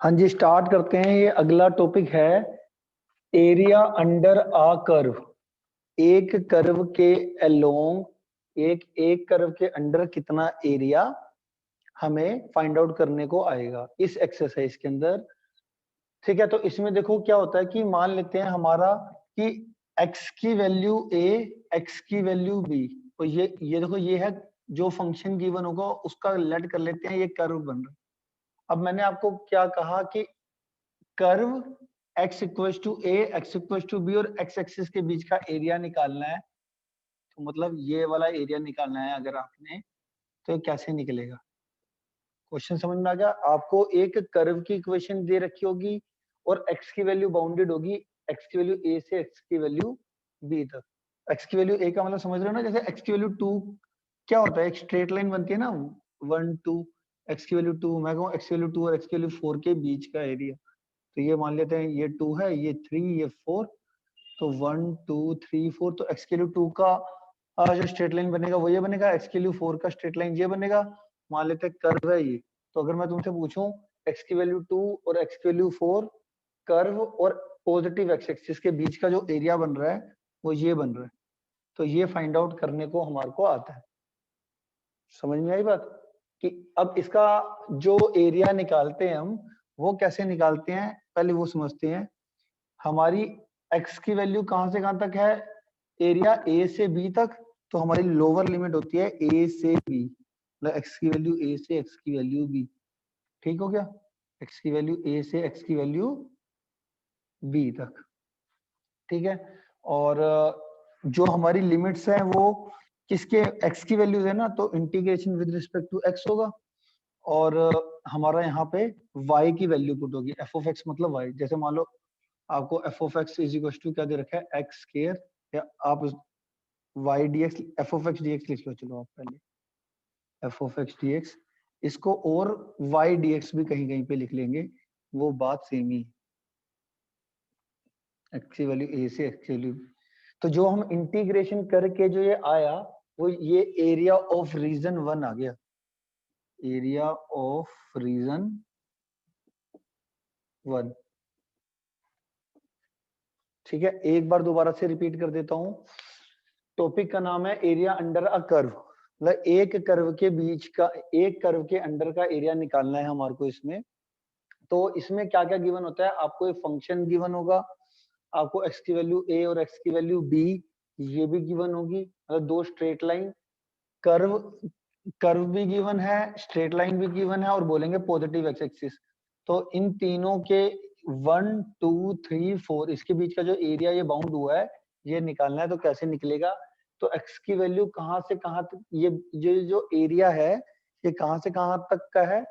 हाँ जी, स्टार्ट करते हैं। ये अगला टॉपिक है एरिया अंडर आ कर्व। एक कर्व के अलोंग एक कर्व के अंडर कितना एरिया हमें फाइंड आउट करने को आएगा इस एक्सरसाइज के अंदर। ठीक है, तो इसमें देखो क्या होता है कि मान लेते हैं हमारा कि x की वैल्यू a, x की वैल्यू b। तो ये देखो, ये है जो फंक्शन गिवन होगा उसका लेट कर लेते हैं, ये कर्व बन रहा है। अब मैंने आपको क्या कहा कि curve x equals to a, x equals to b और x एक्सिस के बीच का एरिया निकालना है। तो मतलब ये वाला एरिया निकालना है अगर आपने, तो कैसे निकलेगा? क्वेश्चन समझ में आ गया आपको? एक कर्व की इक्वेशन दे रखी होगी और x की वैल्यू बाउंडेड होगी, x की वैल्यू a से x की वैल्यू b तक। x की वैल्यू a का मतलब समझ रहे हो ना? जैसे x की वैल्यू 2 क्या होता है, एक स्ट्रेट लाइन बनती है ना, 1 2, x की वैल्यू 2, मैं कहूँ x की वैल्यू 2 और x की वैल्यू 4 के बीच का एरिया। तो ये मान लेते हैं ये 2 है, ये 3, ये 4, तो 1 2 3 4। तो x की वैल्यू 2 का जो स्ट्रेट लाइन बनेगा वो ये बनेगा, x की वैल्यू 4 का स्ट्रेट लाइन ये बनेगा। मान लेते हैं कर्व है ये। तो अगर मैं तुमसे पूछूं x की वैल्यू 2 और x की वैल्यू 4, कर्व और पॉजिटिव x एक्सिस के बीच का जो एरिया बन रहा है वो ये बन रहा है। तो ये फाइंड आउट करने को हमारे को आता है। समझ में आई बात? कि अब इसका जो एरिया निकालते हैं हम, वो कैसे निकालते हैं पहले वो समझते हैं। हमारी x की वैल्यू कहां से कहां तक है? एरिया a से b तक। तो हमारी लोअर लिमिट होती है a से b, मतलब x की वैल्यू a से x की वैल्यू b। ठीक हो गया? x की वैल्यू a से x की वैल्यू b तक। ठीक है, और जो हमारी लिमिट्स हैं वो किसके, x की वैल्यूज है ना, तो integration with respect to x होगा। और हमारा यहाँ पे y की वैल्यू पुट होगी, f ऑफ x मतलब y। जैसे मान लो आपको f of x is equal to क्या दे रखा है, x स्क्वायर, या आप y dx, f of x dx लिख लो। चलो आप पहले f ऑफ x dx, इसको और y dx भी कहीं कहीं पे लिख लेंगे, वो बात सेम ही। x की वैल्यू a से x की वैल्यू, तो जो हम इंटीग्रेशन करके जो ये आया वो ये एरिया ऑफ रीजन 1 आ गया। Area of region 1। ठीक है, एक बार दोबारा से रिपीट कर देता हूं। टॉपिक का नाम है एरिया अंडर अ कर्व, मतलब एक कर्व के बीच का, एक कर्व के अंडर का एरिया निकालना है हमारे को इसमें। तो इसमें क्या क्या गिवन होता है, आपको एक फंक्शन गिवन होगा, आपको x की वैल्यू a और x की वैल्यू b ये भी गिवन होगी, मतलब दो स्ट्रेट लाइन, कर्व कर्व भी गिवन है, स्ट्रेट लाइन भी गिवन है, और बोलेंगे पॉजिटिव एक्स एक्सिस। तो इन तीनों के 1 2 3 4 इसके बीच का जो एरिया ये बाउंड हुआ है ये निकालना है। तो कैसे निकलेगा? तो x की वैल्यू कहां से कहां तक, ये जो एरिया है ये कहां से कहां तक का है,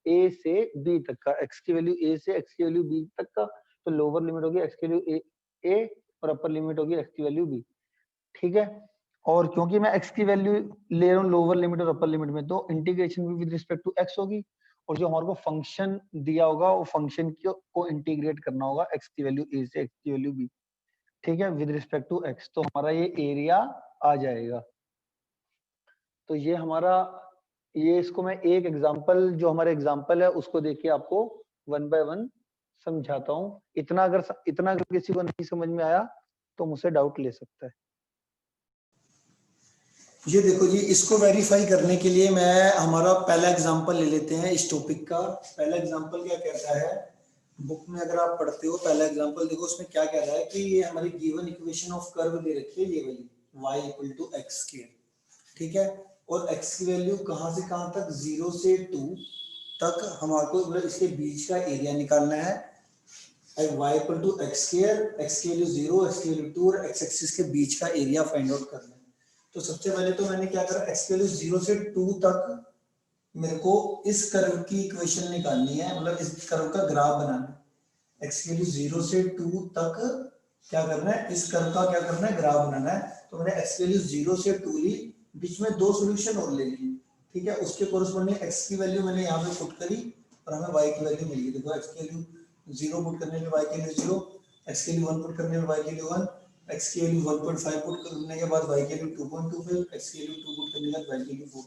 a से b तक का। x की वैल्यू a से x की वैल्यू b तक का, तो लोअर लिमिट होगी x की वैल्यू a और अपर लिमिट होगी x की वैल्यू b। ठीक है, और क्योंकि मैं x की वैल्यू ले रहा हूँ लोअर लिमिट और अपर लिमिट में, तो इंटीग्रेशन भी विद रिस्पेक्ट टू x होगी, और जो हमारे को फंक्शन दिया होगा वो फंक्शन को इंटीग्रेट करना होगा x की वैल्यू a से x की वैल्यू b। ठीक है, विद रिस्पेक्ट टू x, तो हमारा ये एरिया आ जाएगा। तो ये हमारा, ये इसको मैं एक एग्जांपल, जो हमारा एग्जांपल है उसको देख के आपको 1 बाय 1 समझाता हूँ। इतना अगर किसी को नहीं समझ में आया तो मुझसे डाउट ले सकता है। ये देखो जी, इसको वेरीफाई करने के लिए मैं हमारा पहला एग्जांपल ले लेते हैं इस टॉपिक का। पहला एग्जांपल क्या कहता है, बुक में अगर आप पढ़ते हो पहला एग्जांपल देखो, उसमें क्या कह रहा है कि ये हमारी गिवन इक्वेशन ऑफ कर्व दे रखी है, ये वाली y equal to x square. ठीक है, और x की वैल्यू कहां से कहां तक, 0 से 2 तक हमारे को इसके बीच का एरिया निकालना है। y equal to x square, x की वैल्यू 0, x की वैल्यू 2 और x एक्सिस के बीच का एरिया फाइंड आउट करना है। तो सबसे पहले तो मैंने क्या करा, x की वैल्यू 0 से 2 तक मेरे को इस कर्व की इक्वेशन निकालनी है, मतलब इस कर्व का ग्राफ बनाना है। x की वैल्यू 0 से 2 तक क्या करना है, इस कर्व का क्या करना है, ग्राफ बनाना है। तो मैंने x की वैल्यू 0 से 2 ली, बीच में दो सॉल्यूशन और ले लिए। ठीक है, उसके कोरस्पोंडिंग x की वैल्यू मैंने यहाँ पे पुट करी और हमें y की वैल्यू मिल गई। देखो x की वैल्यू 0 पुट करने पे y की वैल्यू 0, x की वैल्यू 1 पुट करने पे y की वैल्यू 1, x की वैल्यू 1.5 पुट करने के बाद y की वैल्यू 2.25, x की वैल्यू 2 पुट करने के बाद y की वैल्यू 4।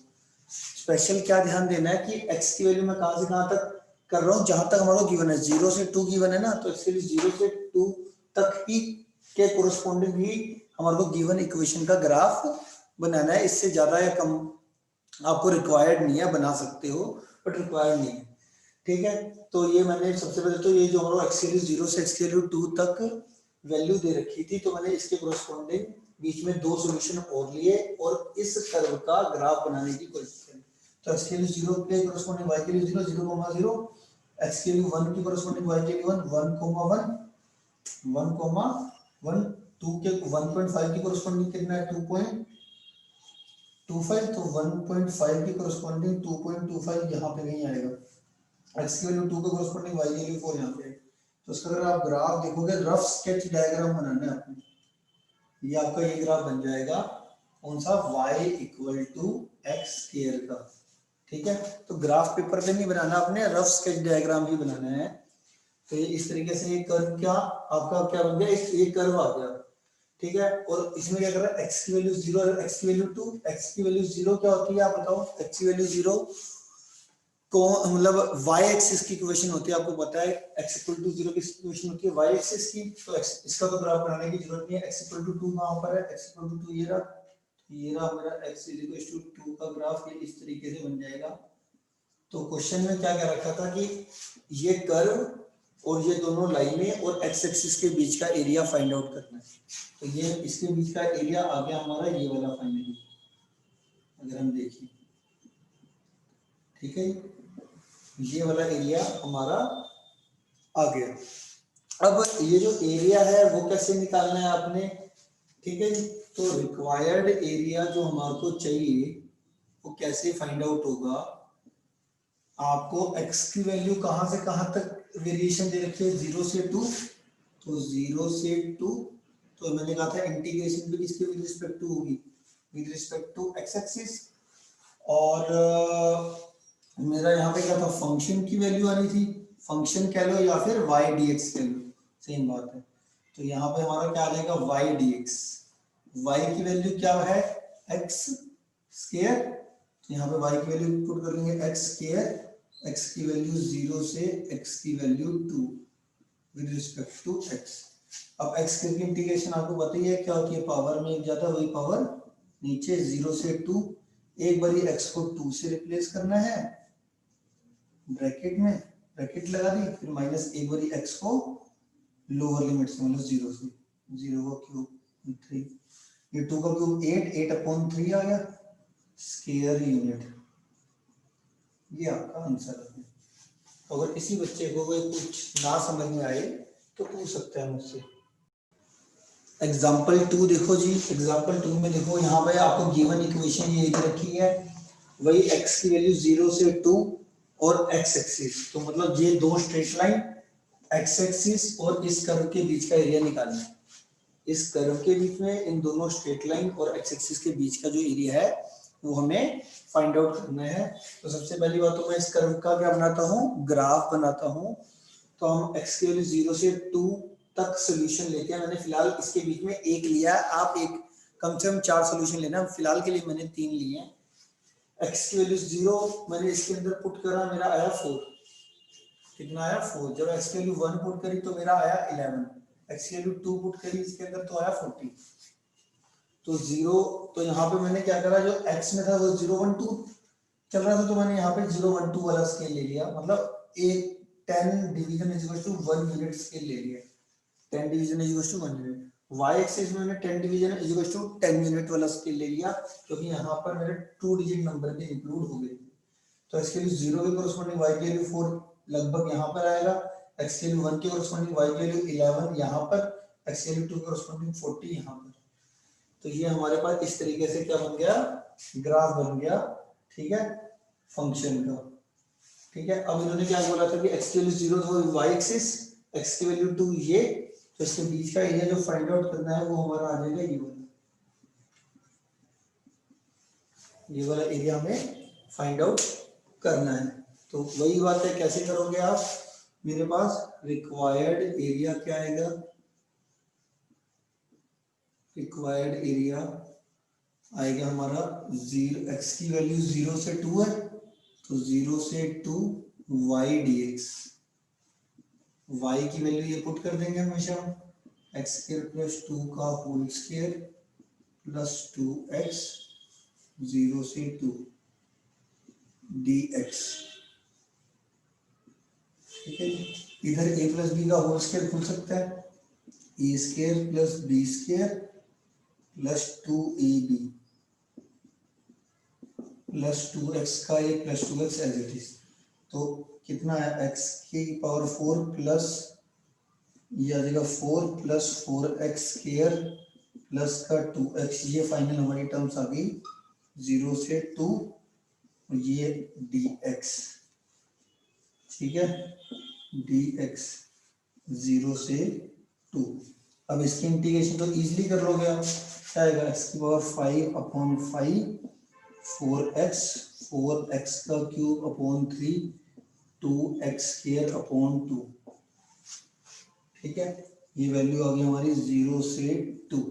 स्पेशल क्या ध्यान देना है कि x की वैल्यू मैं कहां से कहां तक कर रहा हूँ जहां तक हमारा गिवन है, 0 से 2 गिवन है ना, तो एक्चुअली 0 से 2 तक ही के कोरस्पॉन्डिंग ही हमारे को गिवन इक्वेशन का ग्राफ बनाना है। इससे ज्यादा या कम आपको रिक्वायर्ड नहीं है, बना सकते हो बट रिक्वायर्ड नहीं है, ठीक है। तो ये मैंने सबसे पहले तो ये जो हमारा x की वैल्यू 0 से x की वैल्यू 2 तक वैल्यू दे रखी थी, तो मैंने इसके कोरस्पॉन्डिंग बीच में दो सॉल्यूशन और लिए और इस कर्व का ग्राफ बनाने की कोशिश करी। तो x की वैल्यू 0 के कोरस्पॉन्डिंग y की वैल्यू 0, 0,0, x की वैल्यू 1 की कोरस्पॉन्डिंग y की वैल्यू 1, 1,1, 1,1, 2 के 1.5 की कोरस्पॉन्डिंग कितना है 2.25, तो 1.5 की कोरस्पॉन्डिंग 2.25 यहाँ पे कहीं आएगा, x की वैल्यू 2 के कोरस्पॉन्डिंग y की वैल्यू 4 यहाँ पे। तो इसका अगर आप ग्राफ देखोगे, रफ स्केच डायग्राम बनाना है आपने, ये आपका ये ग्राफ बन जाएगा कौन सा, y equal to x square का, ठीक है। तो ग्राफ पेपर पे नहीं बनाना आपने, रफ स्केच डायग्राम ही बनाना है। तो ये इस तरीके से ये कर्व क्या आपका क्या बन गया, ये कर्व आ गया, ठीक है। और इसमें क्या कर रहा है, x की वैल्यू 0 और x की वैल्यू 2, x की वैल्यू 0 क्या होती है आप बताओ, x की वैल्यू 0 को मतलब y एक्सिस की इक्वेशन होती है, आपको पता है x इक्वल टू 0 की इक्वेशन होती है y एक्सिस की, तो इसका तो ग्राफ बनाने की जरूरत नहीं है। x इक्वल टू 2 कहां पर है, x इक्वल टू 2 ये रहा मेरा x इक्वल टू 2 का ग्राफ, ये इस तरीके से बन जाएगा। तो क्वेश्चन में क्या क्या रखा था कि ये कर्व और ये दोनों लाइनें और x एक्सिस के बीच का एरिया फाइंड आउट करना है। तो ये इसके बीच का एरिया आ गया हमारा ये वाला फाइनली, अगर हम देखें, ठीक है, ये वाला एरिया हमारा आ गया। अब ये जो एरिया है वो कैसे निकालना है आपने, ठीक है। तो रिक्वायर्ड एरिया जो हमारे को चाहिए वो कैसे फाइंड आउट होगा, आपको x की वैल्यू कहां से कहां तक वेरिएशन दे रखी है, 0 से 2, तो 0 से 2, तो मैंने कहा था इंटीग्रेशन भी किसके विद रिस्पेक्ट टू होगी, with respect to x axis, और मेरा यहाँ पे क्या था, फंक्शन की वैल्यू आनी थी, फंक्शन कह लो या फिर y dx कह लो, सेम बात है। तो यहाँ पे हमारा क्या आ जाएगा y dx, y की वैल्यू क्या है x स्क्वायर, तो यहाँ पे y की वैल्यू पुट कर लेंगे x स्क्वायर, x की वैल्यू 0 से x की value 2 with respect to x। अब x की इंटीग्रेशन आपको बताइए क्या होती है, पावर में एक जाता है वही पावर नीचे, 0 से 2, एक बारी x को 2 से रिप्लेस करना है ब्रैकेट में, ब्रैकेट लगा दी, फिर माइनस एक बारी x को लोअर लिमिट से मतलब 0 से, 0 का क्यूब 3, ये 2 का क्यूब 8, 8/3 आ गया स्क्वायर यूनिट, ये आपका आंसर है। अगर किसी बच्चे को कोई कुछ ना समझ में आए तो पूछ सकता है मुझसे। एग्जाम्पल 2 देखो जी, एग्जाम्पल 2 में देखो यहाँ पे आपको गिवन इक्वेशन ये दे रखी है, वही x की वैल्यू 0 से 2 और x एक्सिस, तो मतलब ये दो स्ट्रेट लाइन x एक्सिस और इस कर्व के बीच का एरिया निकालना है। इस कर्व के बीच में इन दोनों स्ट्रेट लाइन और x एक्सिस के बीच का जो एरिया है वो हमें फाइंड आउट करना है। तो सबसे पहली बात तो मैं इस कर्व का क्या बनाता हूँ, ग्राफ बनाता हूँ। तो हम x की वैल्यू 0 से 2 तक सॉल्यूशन लेते हैं, मैंने फिलहाल इसके बीच में एक लिया, आप एक कम से कम 4 सॉल्यूशन लेना, फिलहाल के लिए मैंने 3 लिए हैं। x की वैल्यू 0 मैंने इसके अंदर पुट करा, मेरा आया 4, कितना आया 4, जब x की वैल्यू 1 पुट करी तो मेरा आया 11, x की वैल्यू 2 पुट करी इसके अंदर तो आया 40, तो 0, तो यहाँ पे मैंने क्या करा, जो x में था वो 0 1 2 चल रहा था, तो मैंने यहाँ पे 0 1 2 वाला स्केल ले लिया, मतलब एक 10 division is equal to 1 unit scale ले लिया, 10 division is equal to 1 unit. y axis में मैंने 10 division is equal to 10 unit वाला स्केल ले लिया, क्योंकि यहाँ पर मेरे 2 डिजिट नंबर भी इंक्लूड हो गए। तो इसके लिए 0 के कोरस्पॉन्डिंग y की वैल्यू 4 लगभग यहाँ पर आएगा, x की वैल्यू 1 के कोरस्पॉन्डिंग y की वैल्यू 11 यहाँ पर, x की वैल्यू 2 के कोरस्पॉन्डिंग 40 यहाँ पर। तो ये हमारे पास इस तरीके से क्या बन गया, ग्राफ बन गया, ठीक है, फंक्शन का, ठीक है। अब इन्होंने क्या बोला था कि x की वैल्यू 0 तो y एक्सिस, x की वैल्यू 2 ये, तो इसके बीच का एरिया जो फाइंड आउट करना है वो हमारा आ जाएगा ये वाला एरिया हमें फाइंड आउट करना है। तो वही बात है, कैसे करोगे आप, मेरे पास रिक्वायर्ड एरिया क्या आएगा, रिक्वायर्ड एरिया आएगा हमारा 0, x की वैल्यू 0 से 2 है, तो 0 से 2 y dx, y की वैल्यू ये पुट कर देंगे हमेशा x स्क्वायर प्लस 2 का होल स्क्वायर प्लस 2x 0 से 2 dx। ठीक है, इधर a प्लस बी का होल स्क्वायर खुल सकता है, A square plus B square plus 2ab plus 2x का ये plus 2x as it is. तो कितना है x की पावर 4 प्लस ये आ जाएगा 4 प्लस 4x स्क्वायर प्लस का 2x, ये फाइनल हमारी टर्म्स आ गई 0 से 2 और ये dx। ठीक है, dx 0 से 2। अब इसकी इंटीग्रेशन तो इजीली कर लोगे आप, क्या आएगा x की पावर 5 अपॉन 5 4x का cube upon 3 2x square upon 2। ठीक है, ये वैल्यू आ गई हमारी 0 से 2।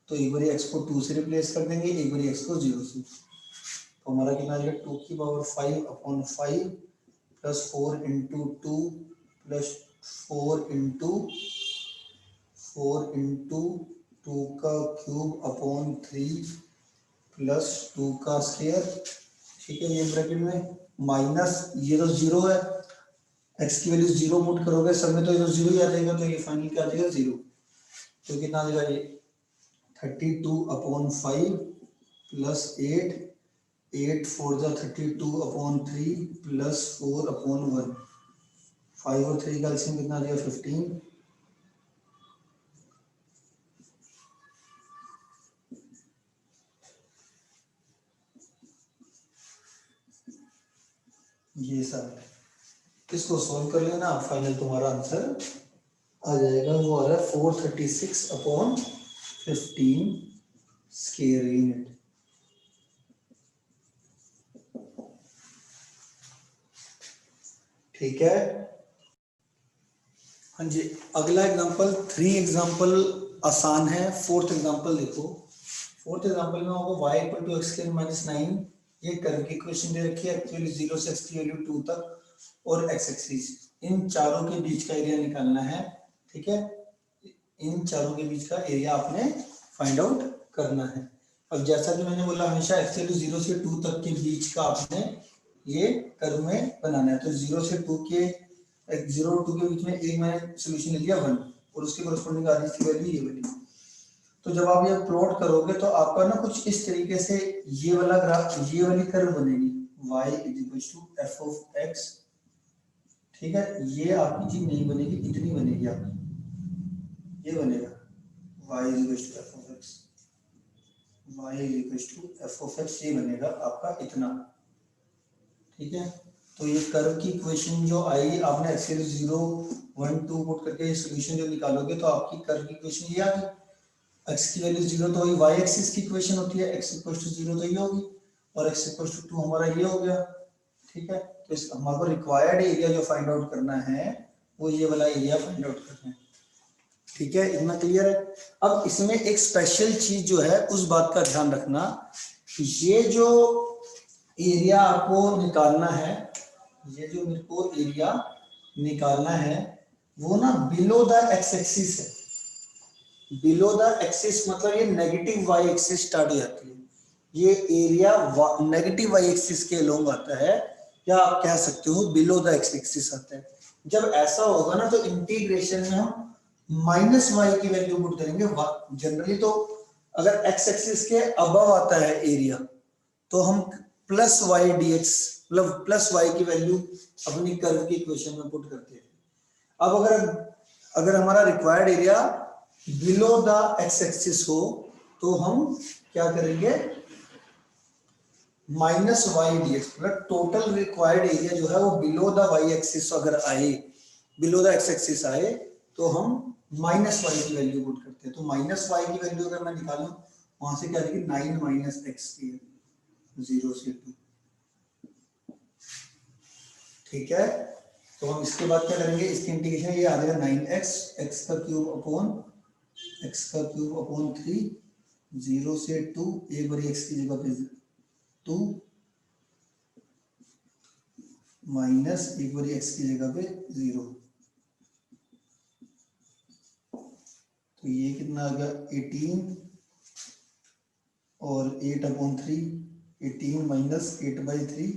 तो एक बार x को 2 से रिप्लेस कर देंगे, एक बार x को 0 से। तो हमारा कितना आ जाएगा 2 की power 5 upon 5 plus 4 into 2 plus 4 into 2 का क्यूब अपॉन 3 प्लस 2 का स्क्वायर। ठीक है, ये ब्रैकेट में माइनस ये तो 0 है, x की वैल्यू 0 पुट करोगे सब में तो ये तो 0 ही आ जाएगा, तो ये फाइनल क्या आ जाएगा 0। तो कितना आ जाएगा ये 32 अपॉन 5 प्लस 8 4 जा 32 अपॉन 3 प्लस 4 अपॉन 1। 5 और 3 का एलसीएम कितना आ जाएगा 15। ये सब इसको सॉल्व कर लेना, फाइनल तुम्हारा आंसर आ जाएगा, वो आ रहा है 436 अपॉन 15 स्क्वायर यूनिट। ठीक है, हाँ जी। अगला एग्जांपल 3 एग्जांपल आसान है, फोर्थ एग्जांपल देखो। फोर्थ एग्जांपल में आपको y equal to x square minus 9 ये कर्व की इक्वेशन दे रखी है, एक्चुअली 0 से x की वैल्यू 2 तक और x एक्सिस, इन चारों के बीच का एरिया निकालना है। ठीक है, इन चारों के बीच का एरिया आपने फाइंड आउट करना है। अब जैसा कि मैंने बोला हमेशा एक्चुअली 0 से 2 तक के बीच का आपने ये कर्व में बनाना है। तो 0 से 2 के 0 और 2 के बीच में एक मैंने सोल्यूशन ले लिया 1 और उसके कोरस्पोंडिंग आ रही थी वैल्यू ये वाली। तो जब आप ये प्लॉट करोगे तो आपका ना कुछ इस तरीके से ये वाला ग्राफ, ये वाली कर्व बनेगी y = f of x। ठीक है, ये आपकी चीज नहीं बनेगी, इतनी बनेगी आपकी, ये बनेगा y = f of x, ये बनेगा आपका इतना। ठीक है, तो ये कर्व की इक्वेशन जो आई, आपने एक्सेल 0 1 2 पुट करके सॉल्यूशन जो निकालोगे तो आपकी कर्व की इक्वेशन ये आ गई। x की वैल्यू 0 तो वही y एक्सिस की इक्वेशन होती है, x = 0 तो ये होगी और x = 2 हमारा ये हो गया। ठीक है, तो इस हमारे को रिक्वायर्ड एरिया जो फाइंड आउट करना है वो ये वाला एरिया फाइंड आउट करना है। ठीक है, इतना क्लियर है। अब इसमें एक स्पेशल चीज जो है उस बात का ध्यान रखना, ये जो एरिया आपको निकालना है, ये जो मेरे को एरिया निकालना है वो ना बिलो द एक्स एक्सिस है। बिलो द एक्सिस मतलब ये नेगेटिव वाई एक्सिस स्टार्ट हो जाती है, ये एरिया नेगेटिव वाई एक्सिस के अलोंग आता है, या आप कह सकते हो बिलो द एक्स एक्सिस आता है। जब ऐसा होगा ना तो इंटीग्रेशन में हम माइनस वाई की वैल्यू पुट करेंगे। जनरली तो अगर एक्स एक्सिस के अबव आता है एरिया तो हम प्लस वाई डी एक्स मतलब प्लस वाई की वैल्यू अपनी कर्व की इक्वेशन में पुट करते हैं। अब अगर हमारा required area below the x axis हो तो हम क्या करेंगे, माइनस वाई डी एक्स, मतलब टोटल रिक्वायर्ड एरिया जो है वो बिलो द वाई एक्सिस अगर आए, बिलो द एक्स एक्सिस आए तो हम माइनस वाई की वैल्यू पुट करते हैं। तो माइनस वाई की वैल्यू अगर मैं निकालूं वहां से क्या आएगी 9 माइनस एक्स की 0 से 2। ठीक है, तो हम इसके बाद क्या करेंगे, इसकी इंटीग्रेशन ये आ जाएगा 9x x का क्यूब अपॉन 3 0 से 2, एक बार x की जगह पे 2 माइनस एक बार x की जगह पे 0, तो ये कितना आ गया 18 और 8/3, 18 माइनस 8/3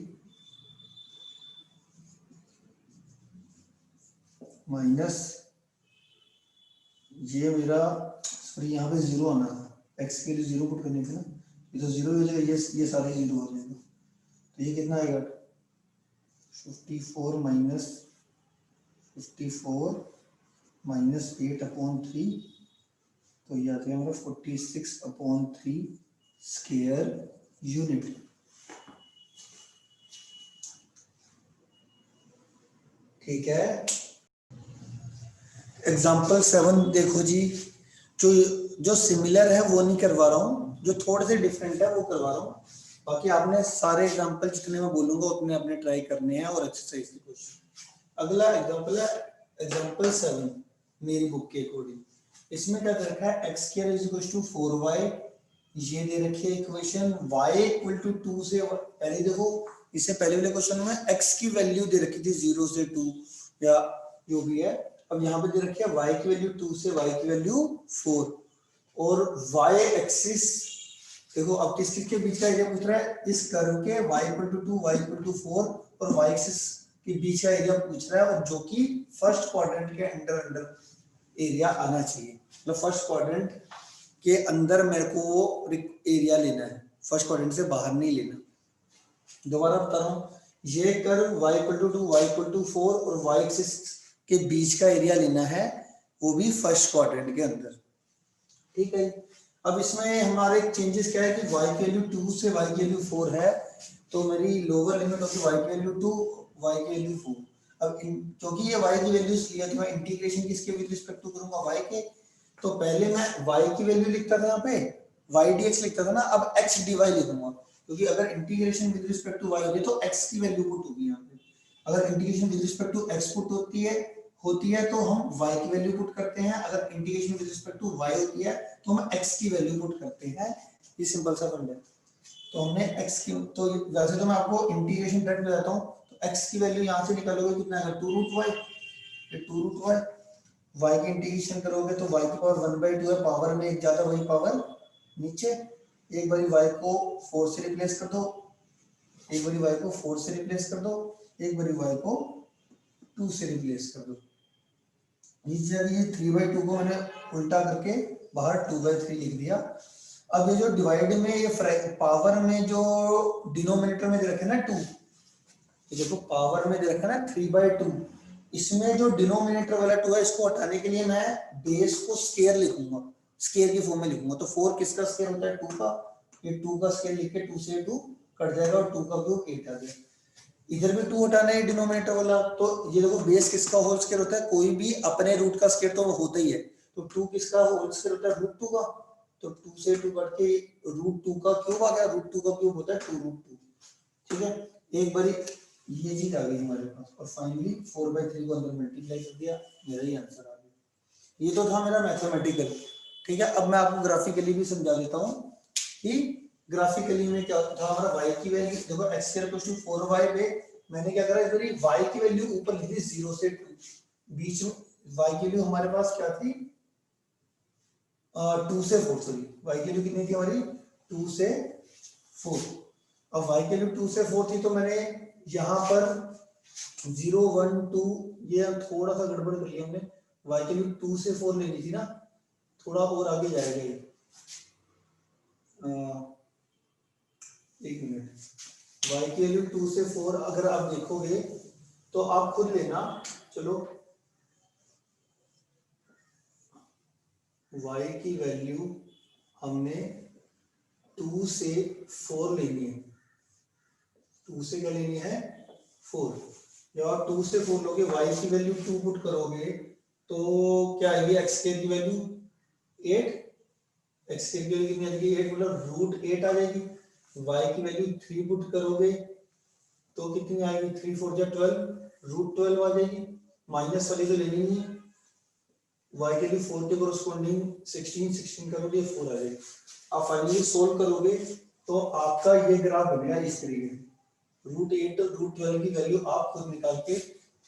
माइनस ये मेरा सॉरी यहाँ पे 0 आना था, x के लिए 0 पुट करनी थी ना, ये तो 0 हो जाएगा, ये सारे 0 हो जाएगा, तो ये कितना आएगा 54 माइनस 54 माइनस 8/3, तो ये आता है हमारा 46/3 स्क्वायर यूनिट। ठीक है, एग्जाम्पल 7 देखो जी, जो सिमिलर है वो नहीं करवा रहा हूँ, जो थोड़े से डिफरेंट है वो करवा रहा हूँ, बाकी आपने सारे एग्जाम्पल जितने मैं बोलूंगा उतने अपने ट्राई करने हैं और एक्सरसाइज की कोशिश। अगला एग्जाम्पल है एग्जाम्पल 7 मेरी बुक के अकॉर्डिंग, इसमें क्या दे रखा है x² = 4y, ये दे रखी है इक्वेशन y = 2 से, पहले देखो इससे पहले वाले क्वेश्चन में x की वैल्यू दे रखी थी 0 से 2 या जो भी है, अब यहाँ पे दे रखी है y की वैल्यू 2 से y की वैल्यू 4, और y एक्सिस देखो, अब किसके बीच का एरिया पूछ रहा है, इस कर्व के y = 2 y = 4 और y एक्सिस के बीच का एरिया पूछ रहा है, और जो कि फर्स्ट क्वाड्रेंट के अंडर एरिया आना चाहिए, मतलब फर्स्ट क्वाड्रेंट के अंदर मेरे को वो एरिया लेना है, फर्स्ट क्वाड्रेंट से बाहर नहीं लेना। दोबारा बता रहा हूँ, ये कर्व y = 2 y = 4 और y एक्सिस के बीच का एरिया लेना है, वो भी फर्स्ट क्वाड्रेंट के अंदर। ठीक है, अब इसमें हमारे चेंजेस क्या है कि y की वैल्यू 2 से y की वैल्यू 4 है, तो मेरी लोअर लिमिट होगी y की वैल्यू 2 y की वैल्यू 4। अब क्योंकि ये y की वैल्यूज लिया तो मैं इंटीग्रेशन किसके विद रिस्पेक्ट टू करूंगा y के, तो पहले मैं y की वैल्यू लिखता था, यहाँ पे y dx लिखता था ना, अब x dy लिखूंगा, क्योंकि अगर integration with respect to y होगी तो x की वैल्यू पुट होगी यहाँ पे, अगर integration with respect to x put होती है तो हम y की वैल्यू पुट करते हैं, अगर integration with respect to y होती है तो हम x की वैल्यू पुट करते हैं, ये सिंपल सा फंडा है। तो हमने x की, तो वैसे तो मैं आपको इंटीग्रेशन डायरेक्ट बताता हूं, तो x की वैल्यू यहां से निकालोगे कितना आएगा 2√y, ये 2√y, y की इंटीग्रेशन करोगे तो y की पावर 1/2 है, पावर में एक जाता वही पावर नीचे, एक बारी y को 4 से रिप्लेस कर दो, एक बारी y को 4 से रिप्लेस कर दो, एक बारी y को 2 से रिप्लेस कर दो, ये 3/2 को मैंने उल्टा करके बाहर 2/3 लिख दिया। अब ये जो डिवाइड में ये पावर में जो डिनोमिनेटर में दे रखे ना 2, तो देखो पावर में दे रखा ना 3/2, इसमें जो डिनोमिनेटर वाला 2 है इसको हटाने के लिए मैं बेस को स्क्वायर लिखूंगा, स्क्वायर की फॉर्म में लिखूंगा, तो 4 किसका स्क्वायर होता है 2 का, ये 2 का स्क्वायर लिख के 2 से 2 कट जाएगा और 2 का क्यूब 8 आ गया, इधर भी 2 हटाना है डिनोमिनेटर वाला, तो ये देखो बेस किसका होल स्क्वायर होता है, कोई भी अपने रूट का स्क्वायर तो होता ही है, तो 2 किसका होल स्क्वायर होता है √2 का, तो 2 से 2 कट के √2 का क्यूब आ गया, √2 का क्यूब होता है 2√2। ठीक है, एक बारी ये चीज आ गई हमारे पास, और फाइनली 4/3 को अंदर मल्टीप्लाई कर दिया, मेरा ही आंसर आ गया। ये तो था मेरा मैथमेटिकल। ठीक है, अब मैं आपको ग्राफिकली भी समझा देता हूँ कि ग्राफिकली में क्या था हमारा, y की वैल्यू देखो x² = 4y पे मैंने क्या करा, इस बारी y की वैल्यू ऊपर लिख दी 0 से 2, बीच में y की वैल्यू हमारे पास क्या थी 2 से 4, सॉरी y की वैल्यू कितनी थी हमारी 2 से 4, अब y की वैल्यू 2 से 4 थी, तो मैंने यहाँ पर 0 1 2 ये थोड़ा सा गड़बड़ कर लिया हमने, y की वैल्यू 2 से 4 लेनी थी ना, थोड़ा और आगे जाएगा ये, एक मिनट, y की वैल्यू 2 से 4 अगर आप देखोगे तो आप खुद लेना, चलो y की वैल्यू हमने 2 से 4 लेनी है, 2 से क्या लेनी है 4, जब आप 2 से 4 लोगे y की वैल्यू 2 पुट करोगे तो क्या आएगी x² की वैल्यू 8, x² की वैल्यू कितनी आ जाएगी 8, मतलब √8 आ जाएगी, y की वैल्यू 3 पुट करोगे तो कितनी आएगी 3 4 जा 12, √12 आ जाएगी, माइनस वाली तो लेनी नहीं है, y के लिए 4 के कोरस्पॉन्डिंग 16 करोगे 4 आ जाएगी। आप फाइनली सोल्व करोगे तो आपका ये ग्राफ बनेगा इस तरीके से, √8 और √12 की वैल्यू आप खुद निकाल के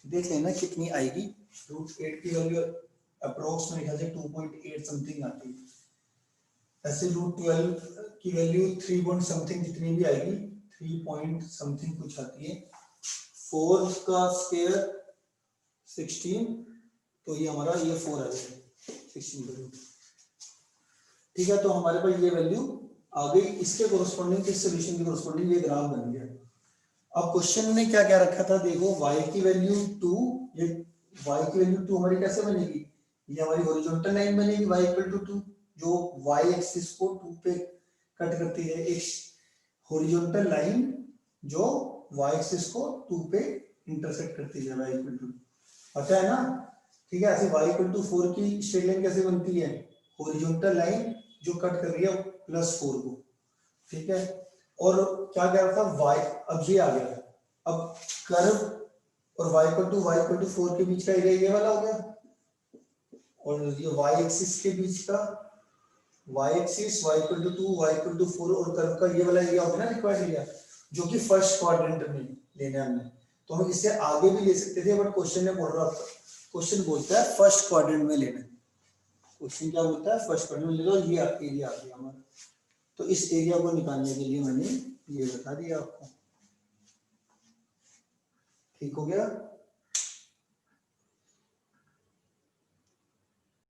देख लेना कितनी आएगी। √8 की वैल्यू अप्रोक्स मेरे ख्याल से 2.8 समथिंग आती है। ऐसे √12 की वैल्यू 3 पॉइंट समथिंग जितनी भी आएगी, 3 पॉइंट समथिंग कुछ आती है। 4 का स्क्वायर 16, तो ये हमारा ये 4 आ जाएगा 16 वैल्यू। ठीक है, तो हमारे पास ये वैल्यू आ गई, इसके कोरस्पॉन्डिंग इस सॉल्यूशन के कोरस्पॉन्डिंग ये ग्राफ बन गया। अब क्वेश्चन ने क्या क्या रखा था, देखो y की वैल्यू 2, ये y की वैल्यू 2 हमारी कैसे बनेगी, ये हमारी हॉरिजॉन्टल लाइन बनेगी y = 2, जो y एक्सिस को 2 पे कट करती है, एक हॉरिजॉन्टल लाइन जो y एक्सिस को 2 पे इंटरसेक्ट करती है, y = 2, पता है ना। ठीक है, ऐसे y = 4 की स्ट्रेट लाइन कैसे बनती है, हॉरिजॉन्टल लाइन जो कट कर रही है +4 को। ठीक है, और क्या कह रहा था y, अब ये आ गया, अब कर्व और y = 4 के बीच का एरिया ये वाला हो गया, और ये y एक्सिस के बीच का y एक्सिस y = 2 y = 4 और कर्व का ये वाला एरिया होगा ना रिक्वायर्ड एरिया, जो कि फर्स्ट क्वाड्रेंट में लेना है हमने। तो हम इससे आगे भी ले सकते थे, बट क्वेश्चन ने बोल रहा था, क्वेश्चन बोलता है फर्स्ट क्वाड्रेंट में लेना है। क्वेश्चन क्या बोलता है, फर्स्ट क्वाड्रेंट में ले लो, ये एरिया आ गया हमारा। तो इस एरिया को निकालने के लिए मैंने ये बता दिया आपको। ठीक हो गया।